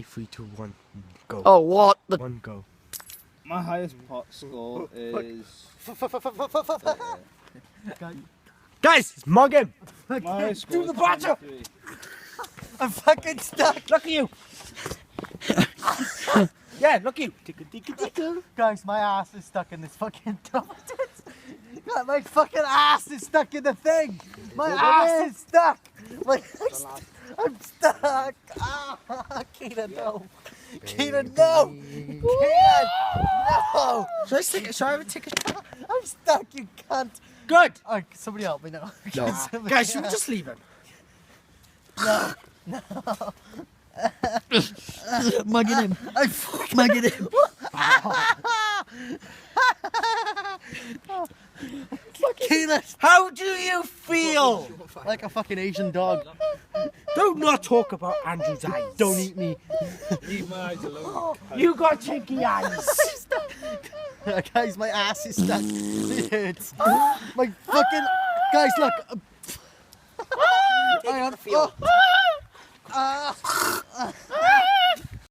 3, 2, 1, go. Oh, what the? One go. My highest pot score is. Guys, mug him. My highest score Do the is battle. 23. I'm fucking stuck. Look at you. Yeah, look at you. Guys, my ass is stuck in this fucking double tits. God, my fucking ass is stuck in the thing. My ass is stuck. I'm stuck. Ah, Keenan, no. Keenan, no. Keenan, no. Should I take a shot? I'm stuck, you cunt. Good. Oh, somebody help me now. No. Guys, should we just leave him? Mugging him. Mugging him. Keenan, How do you feel? like a fucking Asian dog. Do not talk about Andrew's eyes. Don't eat me. Leave my eyes alone. You got chinky eyes. Guys, my ass is stuck. It hurts. My fucking... Guys, look. Hang on. Oh.